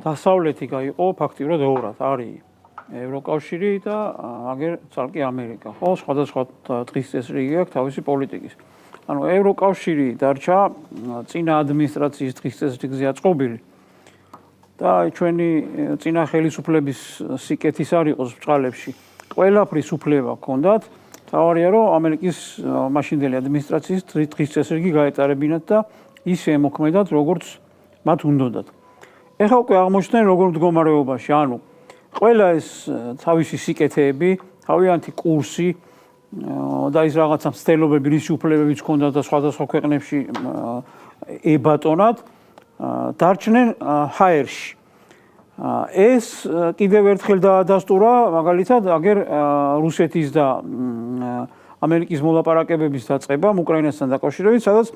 დასავლეთი გაიყო ფაქტიურად ორად, არის ევროკავშირი და აგერ ცალკე ამერიკა. ხო, სხვადასხვა დღის წესრიგი აქვს თავისი პოლიტიკის. ანუ ევროკავშირი დარჩა წინა ადმინისტრაციის დღის წესრიგზე აწყობილი და ჩვენი წინა ხელისუფლების სიკეთის არ იყოს ბჭყალებში. ყველაფრის უფლება ჰქონდათ. თავარია რომ ამერიკის მაშინდელი ადმინისტრაციის დღის წესრიგი გაეტარებინათ და ისე ემოქმედათ, როგორც მათ უნდათ. ეხლა უკვე აღმოჩნდნენ როგორ მდგომარეობაში, ანუ ყველა ეს თავისი სიკეთეები, თავიანთი კურსი და ის რაღაცა მცდელობები, რისი უფლებებიც ჰქონდათ და სხვადასხვა ქვეყნებში ებატონათ, დარჩნენ ჰაერში. ეს კიდევ ერთხელ დაადასტურა, მაგალითად, აგერ რუსეთის და ამერიკის მოლაპარაკებების დაწყებამ უკრაინასთან დაკავშირებით, სადაც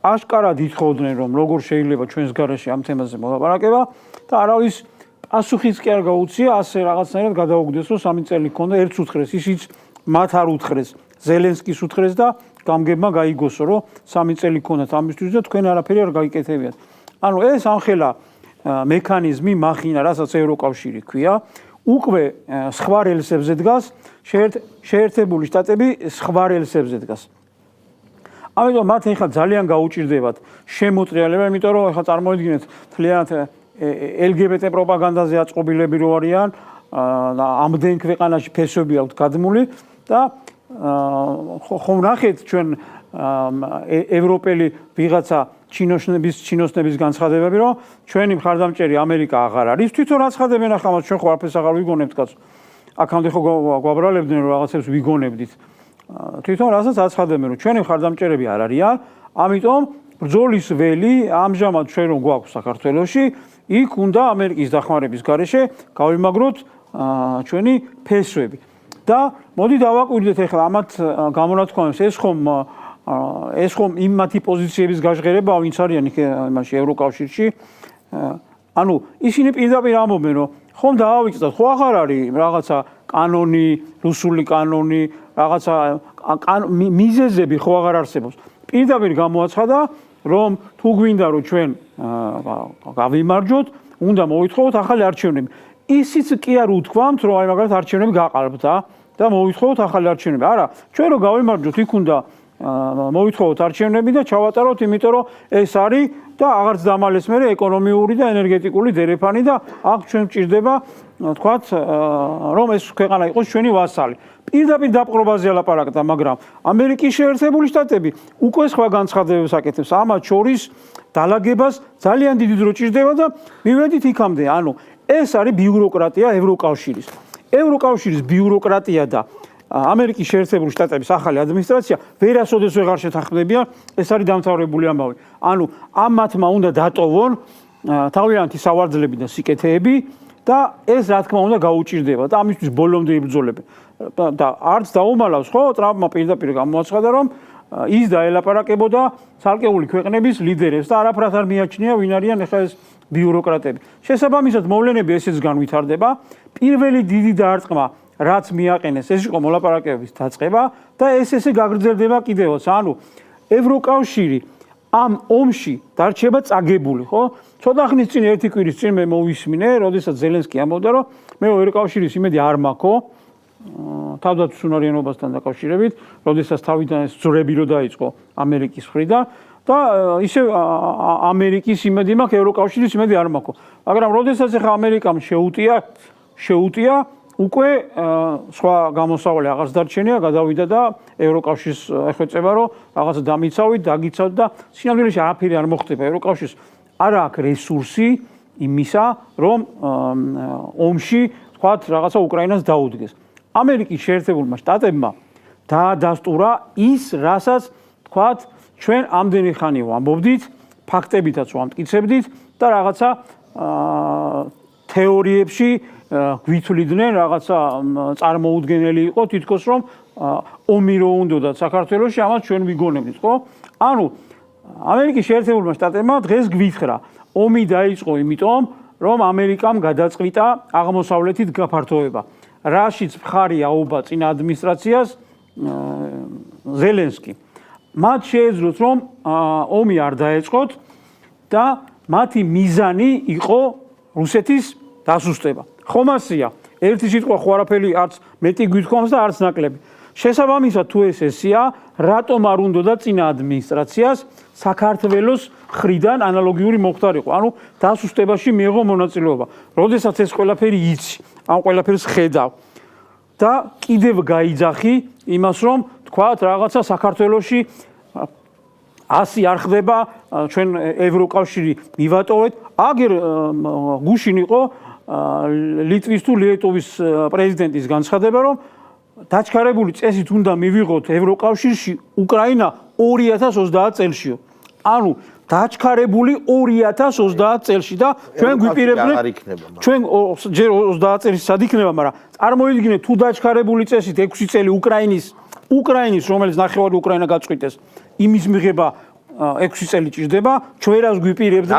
აშკარად ითხოვდნენ, რომ როგორ შეიძლება ჩვენს გარეშე ამ თემაზე მოლაპარაკება და არავის პასუხიც კი არ გაუწია, ასე რაღაცნაირად გადაუგდეს, რომ 3 წელი ჰქონდა, ერთს უთხრეს, ისიც მათ არ უთხრეს, ზელენსკის უთხრეს და გამგებმა გაიგოსო, რომ 3 წელი ჰქონდათ ამისთვის და თქვენ არაფერი არ გაიკეთებიათ. ანუ ეს ამხელა მექანიზმი მახინა, რასაც ევროკავშირი ქვია, უკვე სხვა რელსებზე დგას, შეერთებული შტატები სხვა რელსებზე დგას. ამიტომ მათ ახლა ძალიან გაუჭირდებათ შემოტრიალება, იმიტომ რომ ახლა წარმოიდგინეთ თლიანად LGBT პროპაგანდაზე აწყობილები რო არიან და ამდენ ქვეყანაში ფესვები აქვთ გადმული და ხომ ნახეთ ჩვენ ევროპელი ვიღაცა ჩინოსნების განცხადებები, რომ ჩვენი მხარდამჭერი ამერიკა აღარ არის, თვითონ აცხადებენ ახლა მას ჩვენ ხო არაფერს აღარ ვიგონებთ კაცო. აქამდე ხო გვაბრალებდნენ რომ რაღაცებს ვიგონებდით. თვითონ რასაც აცხადებენ რომ ჩვენი მხარდამჭერები არ არიან, ამიტომ ბრძოლის ველი ამჟამად ჩვენ რომ გვაქვს საქართველოში, იქ უნდა ამერიკის დახმარების გარეშე გავიმაგროთ ჩვენი ფესვები. და მოდი დავაკვირდეთ ახლა ამათ გამონათქვამებს ეს ხომ იმ მათი პოზიციების გაჟღერებაა, ვინც არიან იმაში ევროკავშირში. ანუ ისინი პირდაპირ ამბობენ, რომ ხომ დაავიწყდათ, ხო აღარ არის რაღაცა კანონი, რუსული კანონი, რაღაცა მიზეზები ხო აღარ არსებობს. პირდაპირ გამოაცხადა, რომ თუ გვინდა რომ ჩვენ გავიმარჯვოთ, უნდა მოვითხოვოთ ახალი არჩევნები. ისიც კი არ უთქვამთ, რომ აი მაგალითად არჩევნები გაყალბდა და მოვითხოვოთ ახალი არჩევნები. არა, ჩვენ რომ გავიმარჯვოთ, იქ უნდა მოვითხოვოთ არჩევნები და ჩავატაროთ, იმიტომ რომ ეს არის და აღარც დამალეს მე ეკონომიური და ენერგეტიკული დერეფანი და აქ ჩვენ გვჭირდება თქვათ რომ ეს ქვეყანა იყოს ჩვენი ვასალი. პირდაპირ დაპყრობაზე ალაპარაკდა, მაგრამ ამერიკის შეერთებული შტატები უკვე სხვა განცხადებებს აკეთებს. ამათ შორის დალაგებას ძალიან დიდი დრო ჭირდება და მივედით იქამდე. ანუ ეს არის ბიუროკრატია ევროკავშირის. ევროკავშირის ბიუროკრატია და ამერიკის შეერთებული შტატების ახალი ადმინისტრაცია ვერასოდეს ვეღარ შეთანხმდებიან, ეს არის დამთავრებული ამბავი. ანუ ამ მათმა უნდა დატოვონ თავიანთი სავარძლები და სიკეთეები და ეს რა თქმა უნდა გაუჭირდება და ამისთვის ბოლომდე იბრძოლებენ. და არც დაუმალავს, ხო, ტრამპმა პირდაპირ გამოაცხადა, რომ ის დაელაპარაკებოდა ცალკეული ქვეყნების ლიდერებს და არაფრად არ მიაჩნია, ვინ არიან ახლა ეს ბიუროკრატები. შესაბამისად, მოვლენები ესეც განვითარდება. პირველი დიდი დაარტყმა რაც მიაყენეს, ეს იყო მოლაპარაკებების დაწყება და ესე გაგრძელდება კიდევაც. ანუ ევროკავშირი ამ ომში დარჩება წაგებული, ხო? ცოტა ხნის წინ ერთი კვირის წინ მე მოვისმინე, როდესაც ზელენსკი ამბობდა, რომ მე ევროკავშირის იმედი არ მაქვს თავდაცვის უნარიანობასთან დაკავშირებით, როდესაც თავიდან ეს ძრები რო დაიწყო ამერიკის მხრიდან და ისე ამერიკის იმედი მაქვს, ევროკავშირის იმედი არ მაქვს. მაგრამ როდესაც ახლა ამერიკამ შეუტია უკვე სხვა გამოსავალი აღარც დარჩენია, გადავიდა და ევროკავშირს ეხვეწება, რომ რაღაცა დამიცავით, დაგიცავთ და სინამდვილეში არაფერი არ მოხდება. ევროკავშირს არ აქვს რესურსი იმისა, რომ ომში თქვათ რაღაცა უკრაინას დაუდგეს. ამერიკის შეერთებულმა შტატებმა დაადასტურა ის, რასაც თქვათ ჩვენ ამდენი ხანი ვამბობდით, ფაქტებითაც ვამტკიცებდით და რაღაცა თეორიებში გვითვლიდნენ, რაღაცა წარმოუდგენელი იყო თითქოს რომ ომი რო უნდათ საქართველოში, ამას ჩვენ ვიგონებდით, ხო? ანუ ამერიკის შეერთებულმა შტატებმა დღეს გვითხრა, ომი დაიწყო იმიტომ, რომ ამერიკამ გადაწყვიტა აღმოსავლეთით გაფართოება. რაშიც მხარი აუღა წინა ადმინისტრაციას ზელენსკი. მათ შეეძლოთ, რომ ომი არ დაეწყოთ და მათი მიზანი იყო რუსეთის დასუსტება. ხომ ასია, ერთი სიტყვა ხო არაფერი არც მეტი გვითხოვს და არც ნაკლები. შესაბამისად თუ ეს ესია, რატომ არ უნდოდა წინა ადმინისტრაციას საქართველოს მხრიდან ანალოგიური მოხდარიყო? ანუ დასუსტებაში მიიღო მონაწილეობა. როდესაც ეს ყველაფერი იცი, ამ ყველაფერს ხედავ და კიდევ გაიძახი იმას, რომ თქვათ რაღაცა საქართველოში 100 არ ხდება, ჩვენ ევროკავშირი მივატოვეთ, აგერ გუშინ იყო ლიტვის თუ ლიეტოვის პრეზიდენტის განცხადება, რომ დაჩქარებული წესით უნდა მივიღოთ ევროკავშირში უკრაინა 2030 წელშიო. ანუ დაჩქარებული 2030 წელში და ჩვენ გვიპირებდნენ ჩვენ ჯერ 30 წელს სად იქნება, მაგრამ წარმოიდგინეთ თუ დაჩქარებული წესით 6 წელი უკრაინის რომელიც ნახევარი უკრაინა გაწყვიტეს, იმის მიღება 6 წელი ჭირდება, ჩვენ რას გვიპირებდნენ